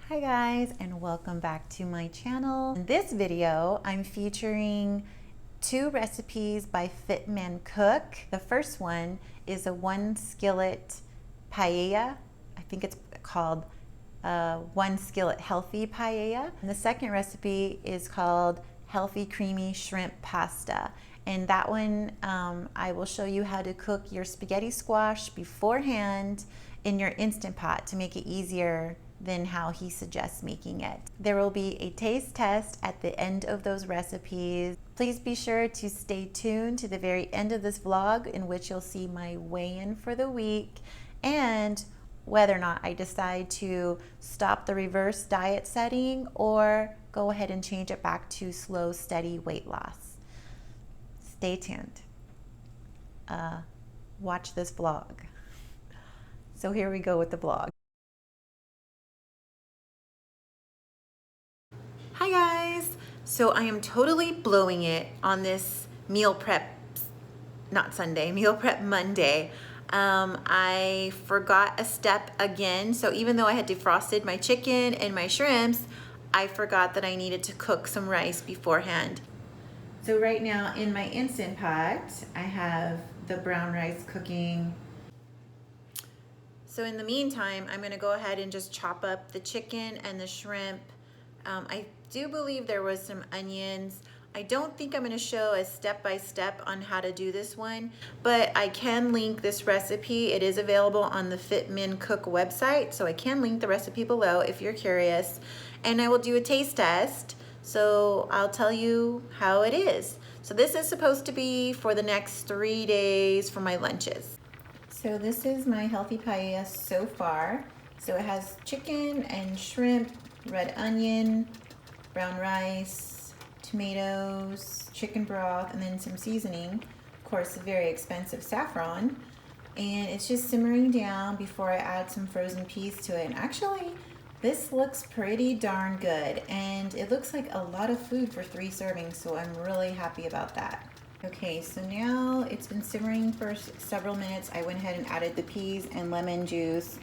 Hi guys, and welcome back to my channel. In this video, I'm featuring two recipes by Fit Man Cook. The first one is a one-skillet paella. I think it's called one-skillet healthy paella. And the second recipe is called healthy creamy shrimp pasta. And that one, I will show you how to cook your spaghetti squash beforehand in your Instant Pot to make it easier than how he suggests making it. There will be a taste test at the end of those recipes. Please be sure to stay tuned to the very end of this vlog, in which you'll see my weigh-in for the week and whether or not I decide to stop the reverse diet setting or go ahead and change it back to slow, steady weight loss. Stay tuned. Watch this vlog. So here we go with the vlog. Hi guys! So I am totally blowing it on this meal prep, meal prep Monday. I forgot a step again. So even though I had defrosted my chicken and my shrimps, I forgot that I needed to cook some rice beforehand. So right now in my Instant Pot, I have the brown rice cooking. So in the meantime, I'm gonna go ahead and just chop up the chicken and the shrimp. I do believe there was some onions. I don't think I'm going to show a step-by-step on how to do this one, but I can link this recipe. It is available on the Fit Man Cook website, so I can link the recipe below if you're curious. And I will do a taste test, so I'll tell you how it is. So this is supposed to be for the next 3 days for my lunches. So this is my healthy paella so far. So it has chicken and shrimp, red onion, brown rice, tomatoes, chicken broth, and then some seasoning. Of course, a very expensive saffron. And it's just simmering down before I add some frozen peas to it. And actually, this looks pretty darn good. And it looks like a lot of food for 3 servings, so I'm really happy about that. Okay, so now it's been simmering for several minutes. I went ahead and added the peas and lemon juice.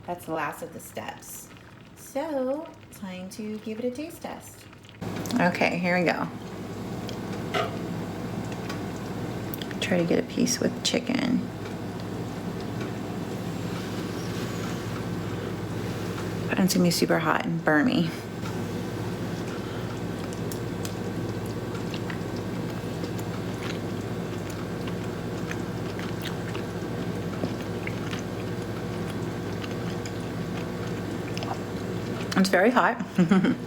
That's the last of the steps. So, time to give it a taste test. Okay, here we go. Try to get a piece with chicken. But it's gonna be super hot and burn me. It's very hot.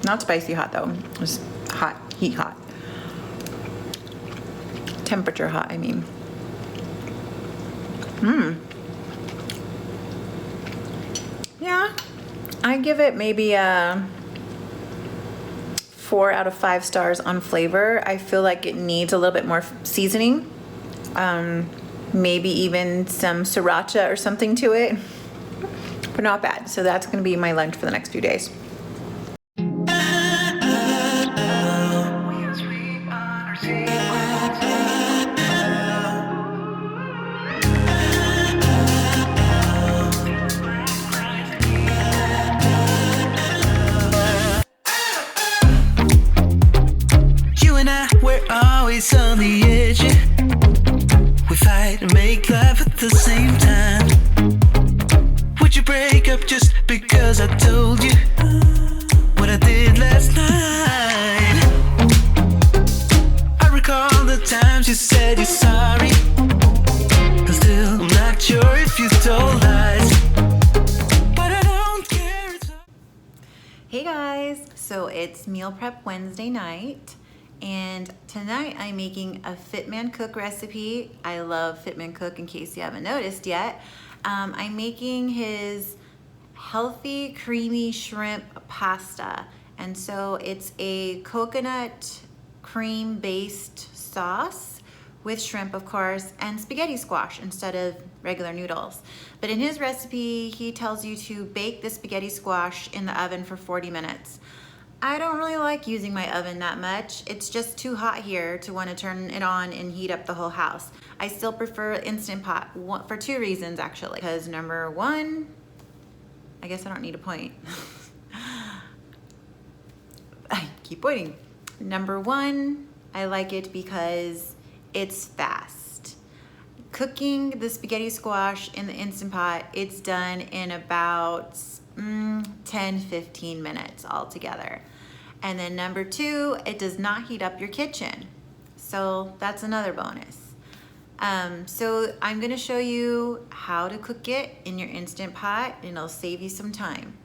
Not spicy hot though. It's hot, heat hot. Temperature hot, I mean. Yeah, I give it maybe a 4 out of 5 stars on flavor. I feel like it needs a little bit more seasoning. Maybe even some sriracha or something to it. But not bad. So that's going to be my lunch for the next few days. You and I, we're always on the edge. We fight and make love at the same time. Would you break up just because I told you what I did last night? I recall the times you said you're sorry. I'm still not sure if you told lies, but I don't care. Hey guys, so it's Meal Prep Wednesday night, and tonight I'm making a Fit Man Cook recipe. I love Fit Man Cook, in case you haven't noticed yet. I'm making his healthy creamy shrimp pasta, and so it's a coconut cream based sauce with shrimp, of course, and spaghetti squash instead of regular noodles. But in his recipe, he tells you to bake the spaghetti squash in the oven for 40 minutes. I don't really like using my oven that much. It's just too hot here to want to turn it on and heat up the whole house. I still prefer Instant Pot for 2 reasons actually. Because number 1, I guess I don't need a point. keep waiting. Number one, I like it because it's fast. Cooking the spaghetti squash in the Instant Pot, it's done in about 10-15 minutes altogether. And then number two, it does not heat up your kitchen. So that's another bonus. So I'm gonna show you how to cook it in your Instant Pot, and it'll save you some time.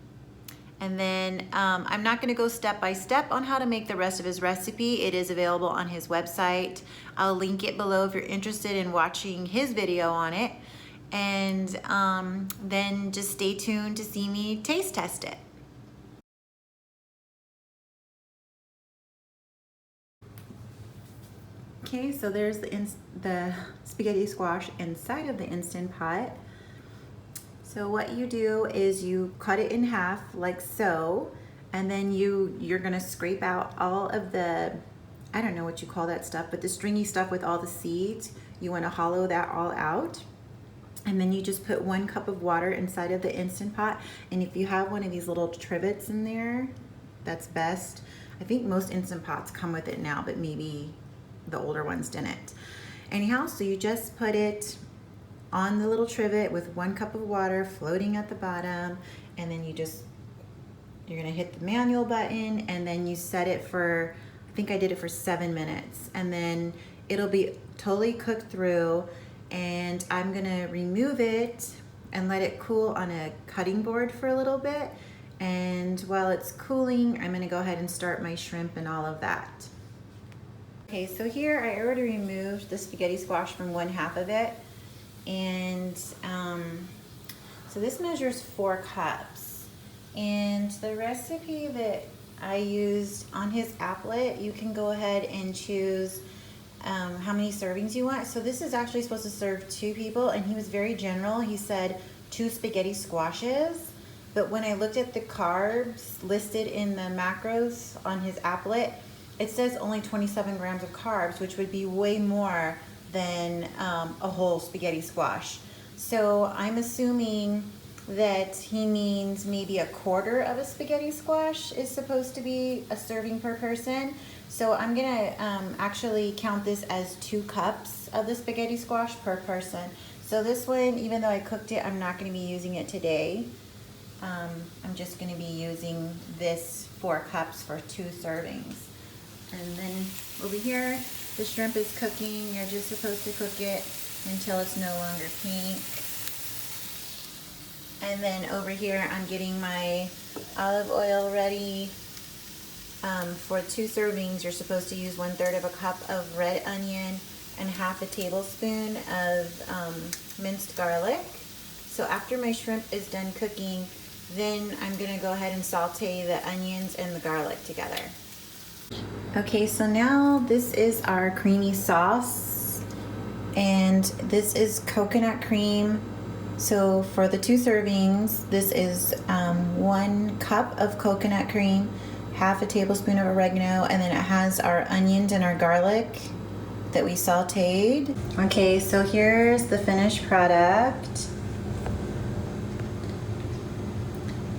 And then I'm not gonna go step by step on how to make the rest of his recipe. It is available on his website. I'll link it below if you're interested in watching his video on it. And then just stay tuned to see me taste test it. Okay, so there's the spaghetti squash inside of the Instant Pot. So what you do is you cut it in half like so, and then you're gonna scrape out all of the, I don't know what you call that stuff, but the stringy stuff with all the seeds. You wanna hollow that all out. And then you just put 1 cup of water inside of the Instant Pot. And if you have one of these little trivets in there, that's best. I think most Instant Pots come with it now, but maybe the older ones didn't. Anyhow, so you just put it on the little trivet with 1 cup of water floating at the bottom, and then you're gonna hit the manual button, and then you set it for, I think I did it for 7 minutes, and then it'll be totally cooked through. And I'm gonna remove it and let it cool on a cutting board for a little bit. And while it's cooling, I'm gonna go ahead and start my shrimp and all of that. Okay, so here I already removed the spaghetti squash from 1/2 of it. And so this measures 4 cups. And the recipe that I used on his applet, you can go ahead and choose how many servings you want. So this is actually supposed to serve 2 people, and he was very general. He said 2 spaghetti squashes, but when I looked at the carbs listed in the macros on his applet, it says only 27 grams of carbs, which would be way more than a whole spaghetti squash. So I'm assuming that he means maybe 1/4 of a spaghetti squash is supposed to be a serving per person. So I'm gonna actually count this as 2 cups of the spaghetti squash per person. So this one, even though I cooked it, I'm not gonna be using it today. I'm just gonna be using this 4 cups for 2 servings. And then over here, the shrimp is cooking. You're just supposed to cook it until it's no longer pink. And then over here, I'm getting my olive oil ready. For 2 servings, you're supposed to use 1/3 of a cup of red onion and 1/2 tablespoon of minced garlic. So after my shrimp is done cooking, then I'm gonna go ahead and saute the onions and the garlic together. Okay, so now this is our creamy sauce, and this is coconut cream. So for the 2 servings, this is 1 cup of coconut cream, 1/2 tablespoon of oregano, and then it has our onions and our garlic that we sauteed. Okay, so here's the finished product.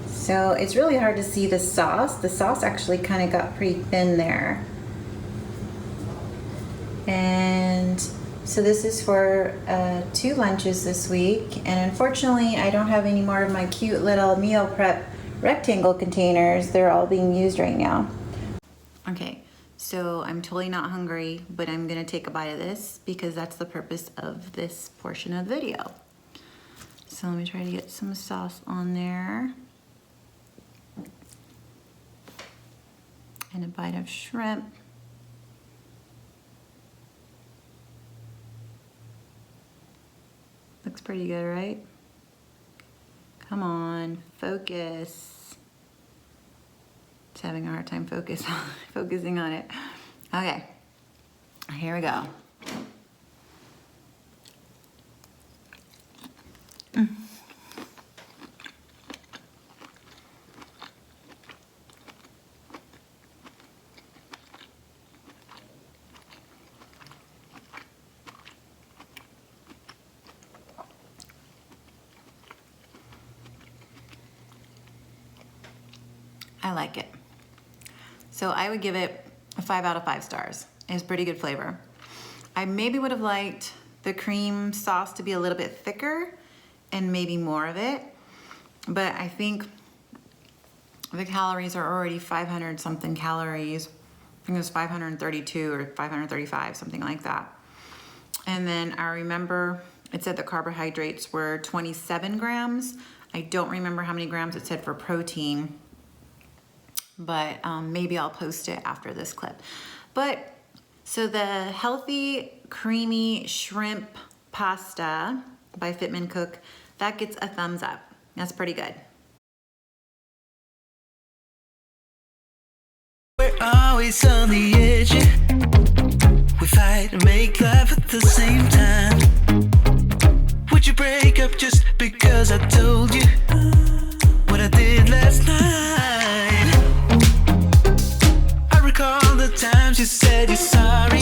So it's really hard to see the sauce. The sauce actually kind of got pretty thin there. And so this is for 2 lunches this week. And unfortunately, I don't have any more of my cute little meal prep rectangle containers. They're all being used right now. Okay, so I'm totally not hungry, but I'm gonna take a bite of this because that's the purpose of this portion of the video. So let me try to get some sauce on there. And a bite of shrimp. Looks pretty good, right? Come on, focus. It's having a hard time focusing on it. Okay, here we go. I like it. So I would give it a 5 out of 5 stars. It's pretty good flavor. I maybe would have liked the cream sauce to be a little bit thicker and maybe more of it, but I think the calories are already 500 something calories. I think it was 532 or 535, something like that. And then I remember it said the carbohydrates were 27 grams. I don't remember how many grams it said for protein, but maybe I'll post it after this clip. But so the healthy creamy shrimp pasta by Fitman Cook, that gets a thumbs up. That's pretty good. We're always on the edge. We fight and make love at the same time. Would you break up just because I told you what I did last night? I recall the times you said you're sorry.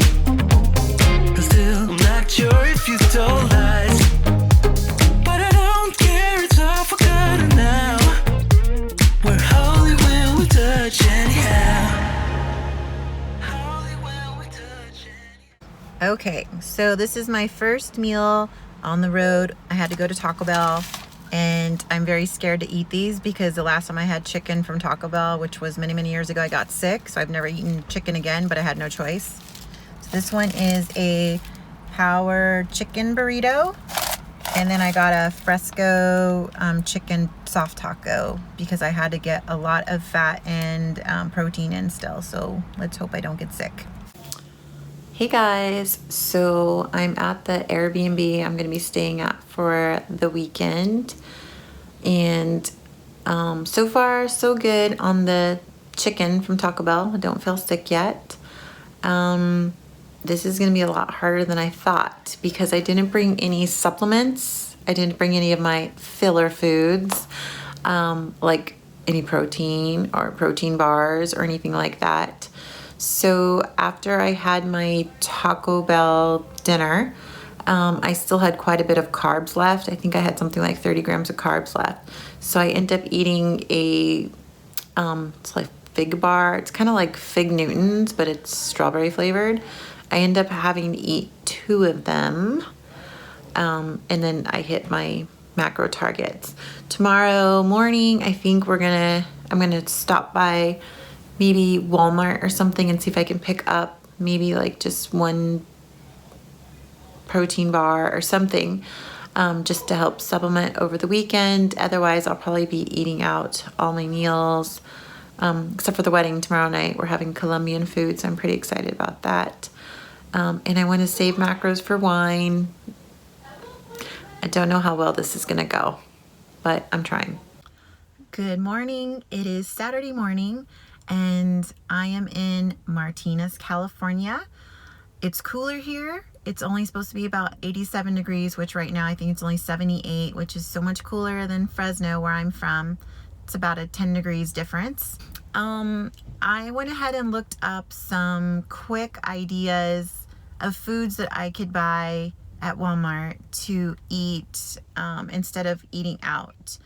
Still, I'm not sure if you told lies, but I don't care, it's all forgotten now. We're holy when we touch anyhow. Holy when we touch anyhow. Okay, so this is my first meal on the road. I had to go to Taco Bell, and I'm very scared to eat these because the last time I had chicken from Taco Bell, which was many, many years ago, I got sick, so I've never eaten chicken again, but I had no choice. So this one is a power chicken burrito, and then I got a fresco chicken soft taco because I had to get a lot of fat and protein in still, so let's hope I don't get sick. Hey guys, so I'm at the Airbnb I'm going to be staying at for the weekend, and so far so good on the chicken from Taco Bell. I don't feel sick yet. This is going to be a lot harder than I thought because I didn't bring any supplements. I didn't bring any of my filler foods, like any protein or protein bars or anything like that. So after I had my Taco Bell dinner, I still had quite a bit of carbs left. I think I had something like 30 grams of carbs left. So I ended up eating it's like fig bar. It's kind of like Fig Newtons, but it's strawberry flavored. I ended up having to eat 2 of them. And then I hit my macro targets. Tomorrow morning, I think I'm gonna stop by maybe Walmart or something and see if I can pick up maybe like just 1 protein bar or something, just to help supplement over the weekend. Otherwise, I'll probably be eating out all my meals, except for the wedding tomorrow night. We're having Colombian food, so I'm pretty excited about that. And I want to save macros for wine. I don't know how well this is gonna go, but I'm trying. Good morning. It is Saturday morning, and I am in Martinez, California. It's cooler here. It's only supposed to be about 87 degrees, which right now I think it's only 78, which is so much cooler than Fresno, where I'm from. It's about a 10 degrees difference. I went ahead and looked up some quick ideas of foods that I could buy at Walmart to eat instead of eating out.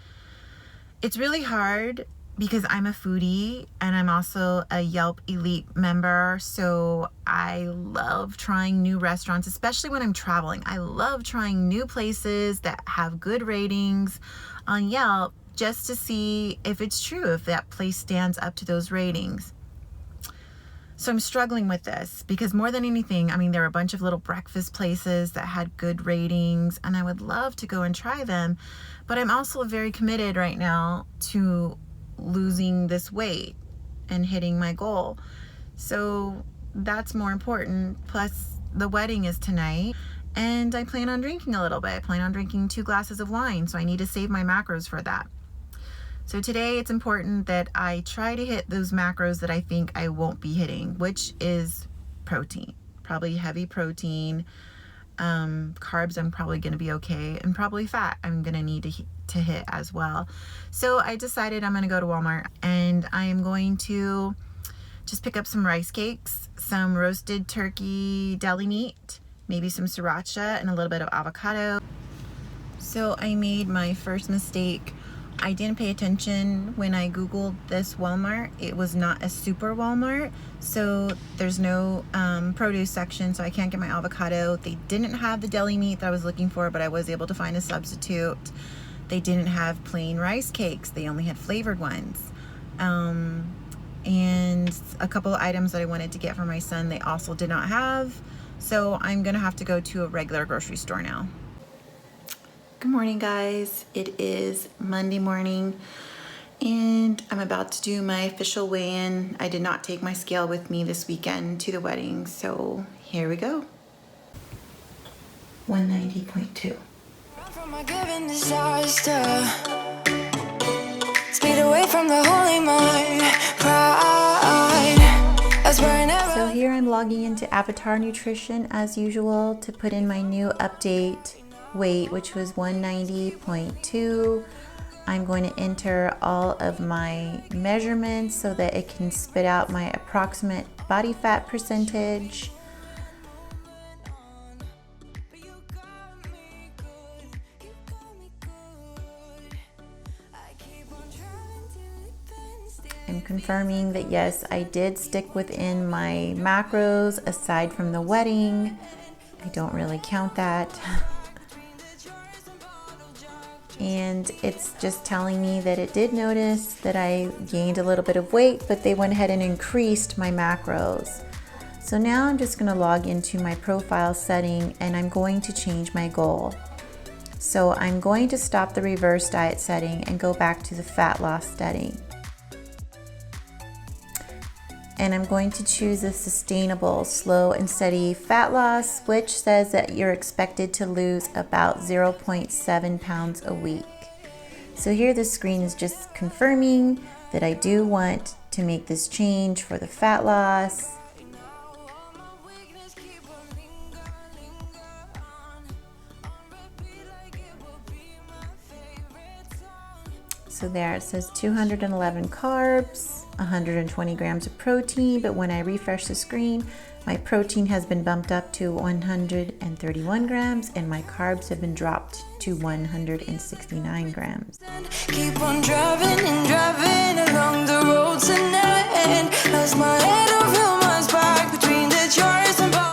It's really hard because I'm a foodie and I'm also a Yelp Elite member, so I love trying new restaurants, especially when I'm traveling. I love trying new places that have good ratings on Yelp just to see if it's true, if that place stands up to those ratings. So I'm struggling with this because more than anything, I mean, there are a bunch of little breakfast places that had good ratings and I would love to go and try them, but I'm also very committed right now to losing this weight and hitting my goal. So that's more important. Plus the wedding is tonight and I plan on drinking a little bit. I plan on drinking 2 glasses of wine, so I need to save my macros for that. So today it's important that I try to hit those macros that I think I won't be hitting, which is protein, probably heavy protein. Carbs I'm probably going to be okay, and probably fat I'm going to need to hit as well. So I decided I'm going to go to Walmart and I am going to just pick up some rice cakes, some roasted turkey deli meat, maybe some sriracha and a little bit of avocado. So I made my first mistake I didn't pay attention when I Googled this Walmart. It was not a super Walmart, so there's no produce section, so I can't get my avocado. They didn't have the deli meat that I was looking for, but I was able to find a substitute. They didn't have plain rice cakes. They only had flavored ones. And a couple of items that I wanted to get for my son, they also did not have. So I'm gonna have to go to a regular grocery store now. Good morning, guys. It is Monday morning and I'm about to do my official weigh-in. I did not take my scale with me this weekend to the wedding, so here we go. 190.2. From a given disaster, speed away from the holy mind, pride. So here I'm logging into Avatar Nutrition as usual to put in my new update weight, which was 190.2. I'm going to enter all of my measurements so that it can spit out my approximate body fat percentage. I'm confirming that yes, I did stick within my macros aside from the wedding. I don't really count that. And it's just telling me that it did notice that I gained a little bit of weight, but they went ahead and increased my macros. So now I'm just going to log into my profile setting and I'm going to change my goal. So I'm going to stop the reverse diet setting and go back to the fat loss setting. And I'm going to choose a sustainable, slow and steady fat loss, which says that you're expected to lose about 0.7 pounds a week. So here the screen is just confirming that I do want to make this change for the fat loss. So there it says 211 carbs, 120 grams of protein, but when I refresh the screen, my protein has been bumped up to 131 grams and my carbs have been dropped to 169 grams. Keep on driving and driving along the road tonight. Lost my